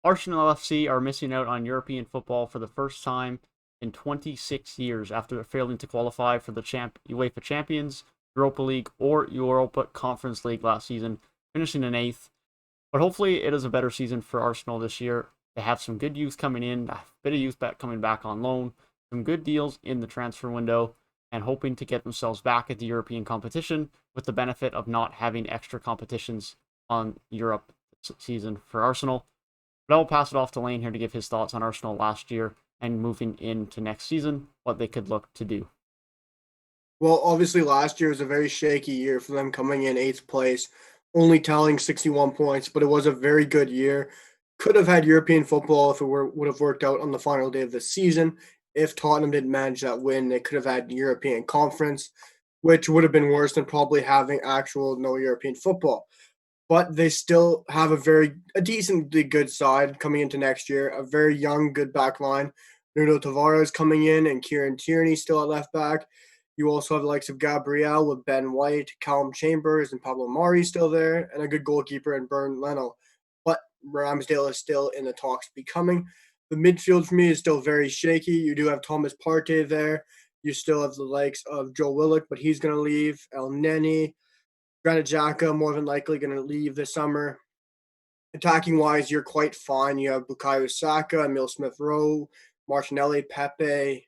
Arsenal FC are missing out on European football for the first time in 26 years after failing to qualify for the UEFA Champions, Europa League, or Europa Conference League last season, finishing in eighth. But hopefully, it is a better season for Arsenal this year. They have some good youth coming in, a bit of youth coming back on loan, some good deals in the transfer window, and hoping to get themselves back at the European competition with the benefit of not having extra competitions on Europe season for Arsenal. But I will pass it off to Lane here to give his thoughts on Arsenal last year and moving into next season, what they could look to do. Well, obviously, last year was a very shaky year for them coming in eighth place, only tallying 61 points, but it was a very good year. Could have had European football if would have worked out on the final day of the season. If Tottenham didn't manage that win, they could have had European Conference, which would have been worse than probably having actual no European football. But they still have a decently good side coming into next year, a very young, good back line. Nuno Tavares coming in and Kieran Tierney still at left back. You also have the likes of Gabriel with Ben White, Callum Chambers, and Pablo Mari still there, and a good goalkeeper in Bernd Leno. But Ramsdale is still in the talks becoming. The midfield for me is still very shaky. You do have Thomas Partey there. You still have the likes of Joe Willock, but he's going to leave. El Neni, Granit Xhaka, more than likely going to leave this summer. Attacking wise, you're quite fine. You have Bukayo Saka, Emil Smith Rowe, Martinelli, Pepe,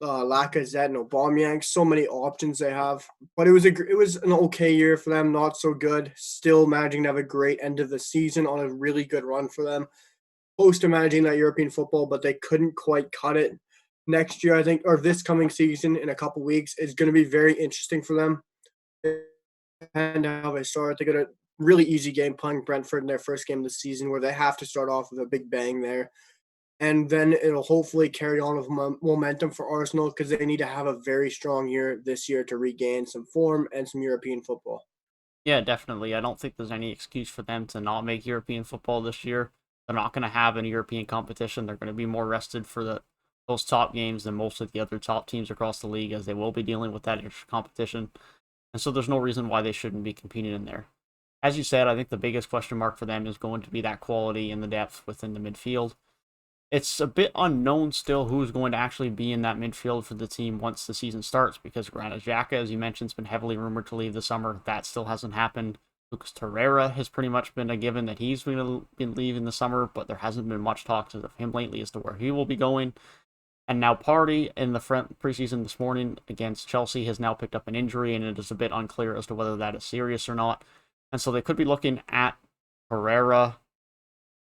Lacazette and Aubameyang. So many options they have, but it was an okay year for them. Not so good. Still managing to have a great end of the season on a really good run for them. Close to managing that European football, but they couldn't quite cut it. Next year, I think, or this coming season in a couple weeks, is going to be very interesting for them. And how they start, they got a really easy game playing Brentford in their first game of the season, where they have to start off with a big bang there, and then it'll hopefully carry on with momentum for Arsenal because they need to have a very strong year this year to regain some form and some European football. Yeah, definitely. I don't think there's any excuse for them to not make European football this year. They're not going to have any European competition. They're going to be more rested for those top games than most of the other top teams across the league, as they will be dealing with that extra competition. And so there's no reason why they shouldn't be competing in there. As you said, I think the biggest question mark for them is going to be that quality and the depth within the midfield. It's a bit unknown still who's going to actually be in that midfield for the team once the season starts, because Granit Xhaka, as you mentioned, has been heavily rumored to leave this summer. That still hasn't happened. Lucas Torreira has pretty much been a given that he's going to be leaving the summer, but there hasn't been much talk of him lately as to where he will be going. And now Partey in the front preseason this morning against Chelsea has now picked up an injury, and it is a bit unclear as to whether that is serious or not. And so they could be looking at Herrera.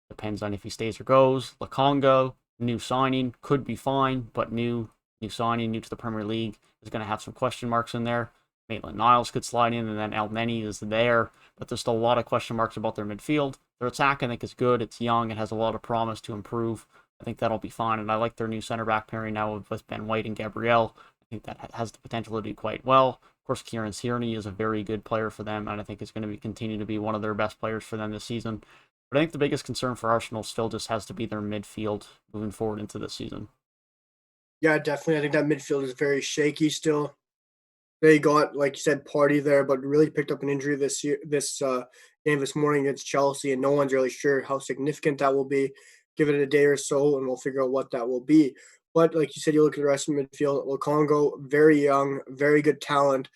Depends on if he stays or goes. Lokonga, new signing, could be fine, but new signing, new to the Premier League, is going to have some question marks in there. Maitland Niles could slide in, and then El Neni is there, but there's still a lot of question marks about their midfield. Their attack, I think, is good. It's young. It has a lot of promise to improve. I think that'll be fine, and I like their new center back pairing now with Ben White and Gabriel. I think that has the potential to do quite well. Of course, Kieran Tierney is a very good player for them, and I think is going to continue to be one of their best players for them this season. But I think the biggest concern for Arsenal still just has to be their midfield moving forward into this season. Yeah, definitely. I think that midfield is very shaky still. They got, like you said, Party there, but really picked up an injury this game this morning against Chelsea, and no one's really sure how significant that will be. Give it a day or so, and we'll figure out what that will be. But like you said, you look at the rest of the midfield. Lokongo, very young, very good talent,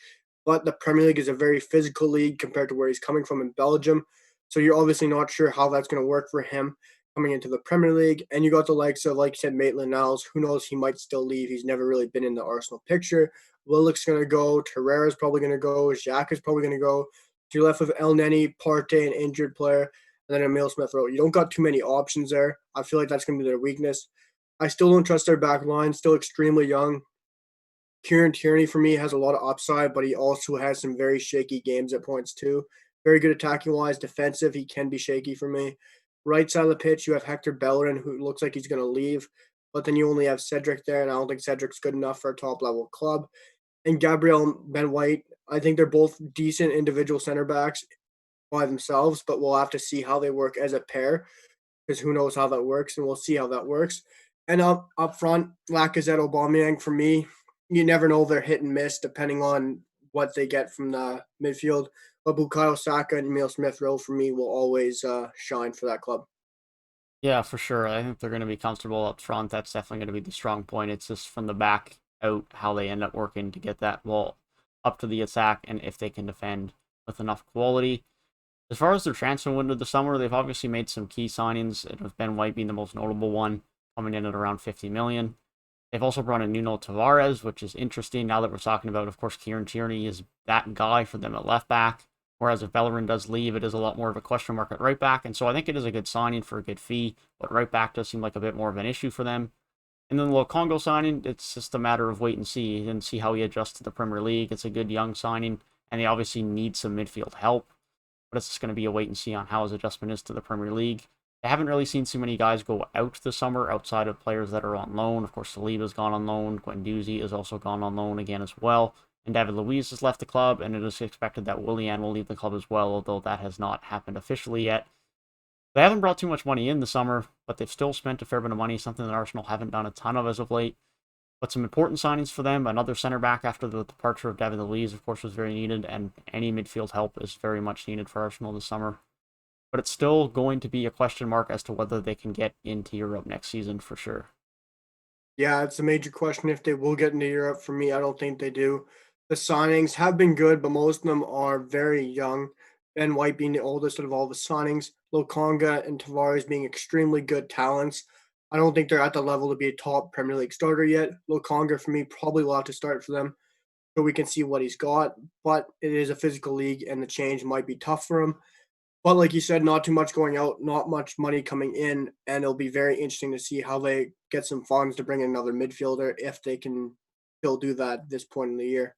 but the Premier League is a very physical league compared to where he's coming from in Belgium. So you're obviously not sure how that's going to work for him coming into the Premier League. And you got the likes of, like you said, Maitland Niles. Who knows? He might still leave. He's never really been in the Arsenal picture. Willock's going to go. Torreira's probably going to go. Xhaka's probably going to go. So you're left with El Neni, Partey, an injured player, and then Emil Smith Rowe. You don't got too many options there. I feel like that's going to be their weakness. I still don't trust their back line. Still extremely young. Kieran Tierney for me has a lot of upside, but he also has some very shaky games at points too. Very good attacking wise, defensive. He can be shaky for me. Right side of the pitch, you have Hector Bellerin, who looks like he's going to leave, but then you only have Cedric there, and I don't think Cedric's good enough for a top level club. And Gabriel and Ben White, I think they're both decent individual center backs by themselves, but we'll have to see how they work as a pair because who knows how that works, and we'll see how that works. And up front, Lacazette, Aubameyang for me, you never know, they're hit and miss depending on what they get from the midfield. But Bukayo Saka and Emil Smith Rowe for me will always shine for that club. Yeah, for sure. I think they're going to be comfortable up front. That's definitely going to be the strong point. It's just from the back out how they end up working to get that ball up to the attack and if they can defend with enough quality. As far as their transfer window this summer, they've obviously made some key signings, with Ben White being the most notable one, coming in at around 50 million. They've also brought in Nuno Tavares, which is interesting now that we're talking about, of course, Kieran Tierney is that guy for them at left back. Whereas if Bellerin does leave, it is a lot more of a question mark at right back. And so I think it is a good signing for a good fee, but right back does seem like a bit more of an issue for them. And then the Congo signing, it's just a matter of wait and see how he adjusts to the Premier League. It's a good young signing, and they obviously need some midfield help, but it's just going to be a wait and see on how his adjustment is to the Premier League. I haven't really seen too many guys go out this summer outside of players that are on loan. Of course, Saliba's gone on loan. Guendouzi has also gone on loan again as well. And David Luiz has left the club, and it is expected that Willian will leave the club as well, although that has not happened officially yet. They haven't brought too much money in the summer, but they've still spent a fair bit of money, something that Arsenal haven't done a ton of as of late. But some important signings for them. Another center back after the departure of David Luiz, of course, was very needed, and any midfield help is very much needed for Arsenal this summer. But it's still going to be a question mark as to whether they can get into Europe next season for sure. Yeah, it's a major question if they will get into Europe. For me, I don't think they do. The signings have been good, but most of them are very young. Ben White being the oldest of all the signings, Lokonga and Tavares being extremely good talents. I don't think they're at the level to be a top Premier League starter yet. Lokonga, for me, probably will have to start for them so we can see what he's got. But it is a physical league, and the change might be tough for him. But like you said, not too much going out, not much money coming in, and it'll be very interesting to see how they get some funds to bring in another midfielder if they can still do that at this point in the year.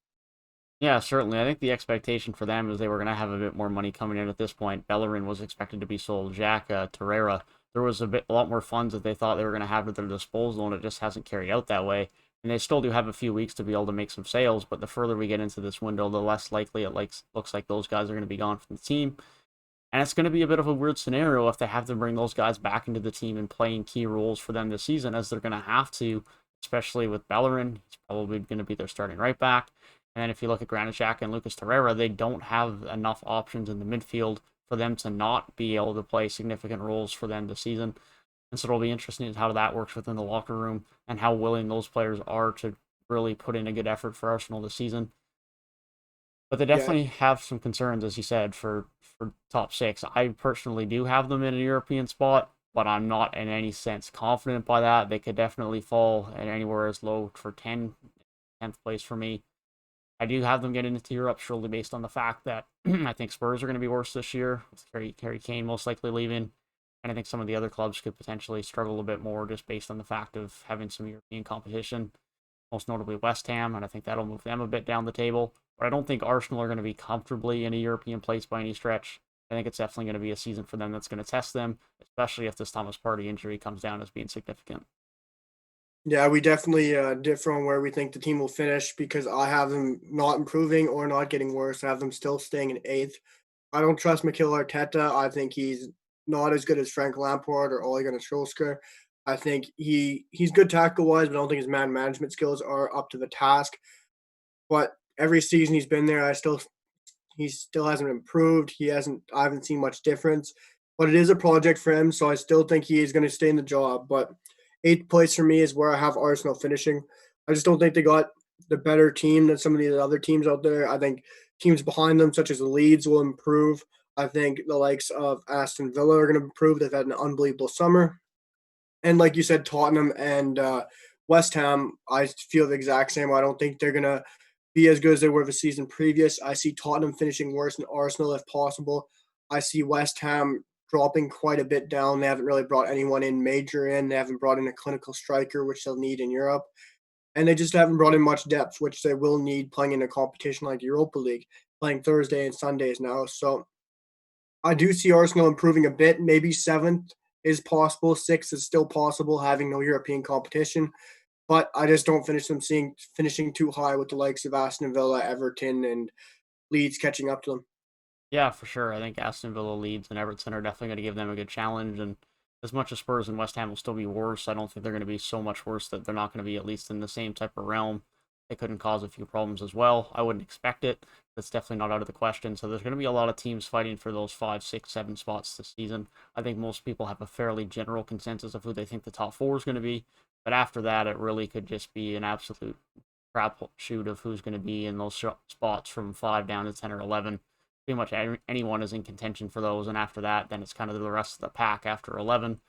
Yeah, certainly. I think the expectation for them is they were going to have a bit more money coming in at this point. Bellerin was expected to be sold. Jack Torreira, there was a lot more funds that they thought they were going to have at their disposal, and it just hasn't carried out that way. And they still do have a few weeks to be able to make some sales, but the further we get into this window, the less likely looks like those guys are going to be gone from the team. And it's going to be a bit of a weird scenario if they have to bring those guys back into the team and playing key roles for them this season, as they're going to have to, especially with Bellerin. He's probably going to be their starting right back. And then if you look at Granit Xhaka and Lucas Torreira, they don't have enough options in the midfield for them to not be able to play significant roles for them this season. And so it'll be interesting how that works within the locker room and how willing those players are to really put in a good effort for Arsenal this season. But they Yeah, definitely have some concerns, as you said, for top six. I personally do have them in a European spot, but I'm not in any sense confident by that. They could definitely fall at anywhere as low for 10th place for me. I do have them getting into Europe, surely based on the fact that I think Spurs are going to be worse this year, with Harry Kane most likely leaving. And I think some of the other clubs could potentially struggle a bit more just based on the fact of having some European competition, most notably West Ham, and I think that'll move them a bit down the table. But I don't think Arsenal are going to be comfortably in a European place by any stretch. I think it's definitely going to be a season for them that's going to test them, especially if this Thomas Partey injury comes down as being significant. yeah, we definitely differ on where we think the team will finish because I have them not improving or not getting worse. I have them still staying in eighth. I don't trust Mikel Arteta. I think he's not as good as Frank Lampard or Ole Gunnar Solskjaer. I think he's good tackle wise, but I don't think his man management skills are up to the task. But every season he's been there, he still hasn't improved. I haven't seen much difference. But it is a project for him, so I still think he is going to stay in the job. But eighth place for me is where I have Arsenal finishing. I just don't think they got the better team than some of the other teams out there. I think teams behind them, such as the Leeds, will improve. I think the likes of Aston Villa are going to improve. They've had an unbelievable summer. And like you said, Tottenham and West Ham, I feel the exact same. I don't think they're going to be as good as they were the season previous. I see Tottenham finishing worse than Arsenal if possible. I see West Ham dropping quite a bit down. They haven't really brought anyone in major in. They haven't brought in a clinical striker, which they'll need in Europe. And they just haven't brought in much depth, which they will need playing in a competition like Europa League, playing Thursday and Sundays now. So I do see Arsenal improving a bit. Maybe seventh is possible. Sixth is still possible, having no European competition. But I just don't finishing too high with the likes of Aston Villa, Everton, and Leeds catching up to them. Yeah, for sure. I think Aston Villa, Leeds, and Everton are definitely going to give them a good challenge. And as much as Spurs and West Ham will still be worse, I don't think they're going to be so much worse that they're not going to be at least in the same type of realm. they couldn't cause a few problems as well. I wouldn't expect it. That's definitely not out of the question. So there's going to be a lot of teams fighting for those 5, 6, 7 spots this season. I think most people have a fairly general consensus of who they think the top 4 is going to be. But after that, it really could just be an absolute crapshoot of who's going to be in those spots from 5 down to 10 or 11. Pretty much anyone is in contention for those. And after that, then it's kind of the rest of the pack after 11.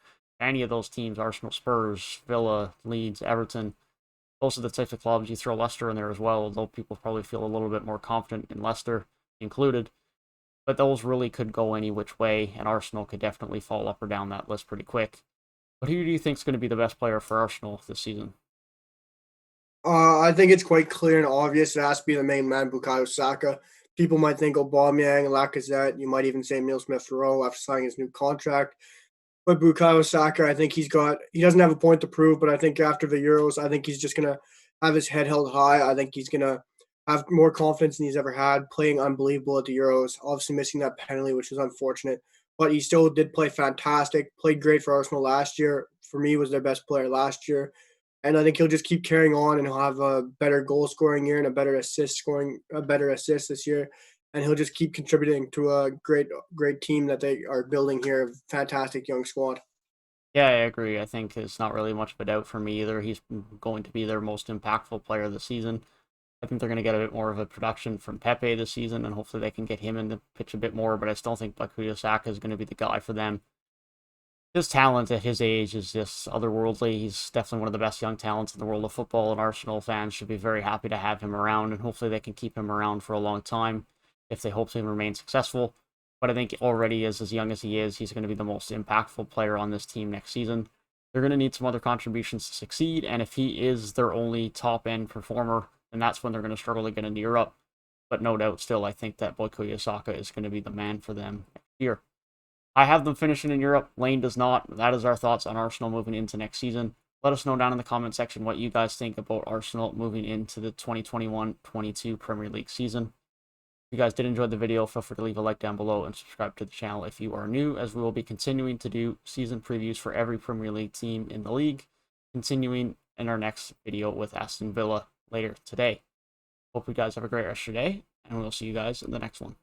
Any of those teams, Arsenal, Spurs, Villa, Leeds, Everton, those are the types of clubs. You throw Leicester in there as well, although people probably feel a little bit more confident in Leicester included. But those really could go any which way, and Arsenal could definitely fall up or down that list pretty quick. But who do you think is going to be the best player for Arsenal this season? I think it's quite clear and obvious it has to be the main man, Bukayo Saka. People might think Aubameyang, Lacazette. You might even say Emile Smith-Rowe after signing his new contract. But Bukayo Saka, I think he doesn't have a point to prove, but I think after the Euros, I think he's just going to have his head held high. I think he's going to have more confidence than he's ever had, playing unbelievable at the Euros, obviously missing that penalty, which was unfortunate. But he still did play fantastic, played great for Arsenal last year. For me, was their best player last year. And I think he'll just keep carrying on and he'll have a better goal scoring year and a better assist this year. And he'll just keep contributing to a great team that they are building here. Fantastic young squad. Yeah, I agree. I think it's not really much of a doubt for me either. He's going to be their most impactful player of the season. I think they're going to get a bit more of a production from Pepe this season, and hopefully they can get him in the pitch a bit more. But I still think Bukayo Saka is going to be the guy for them. His talent at his age is just otherworldly. He's definitely one of the best young talents in the world of football, and Arsenal fans should be very happy to have him around, and hopefully they can keep him around for a long time if they hope to remain successful. But I think already as young as he is, he's going to be the most impactful player on this team next season. They're going to need some other contributions to succeed, and if he is their only top-end performer, then that's when they're going to struggle to get into Europe. But no doubt still, I think that Bukayo Saka is going to be the man for them next year. I have them finishing in Europe. Lane does not. That is our thoughts on Arsenal moving into next season. Let us know down in the comment section what you guys think about Arsenal moving into the 2021-22 Premier League season. If you guys did enjoy the video, feel free to leave a like down below and subscribe to the channel if you are new, as we will be continuing to do season previews for every Premier League team in the league, continuing in our next video with Aston Villa later today. Hope you guys have a great rest of your day, and we'll see you guys in the next one.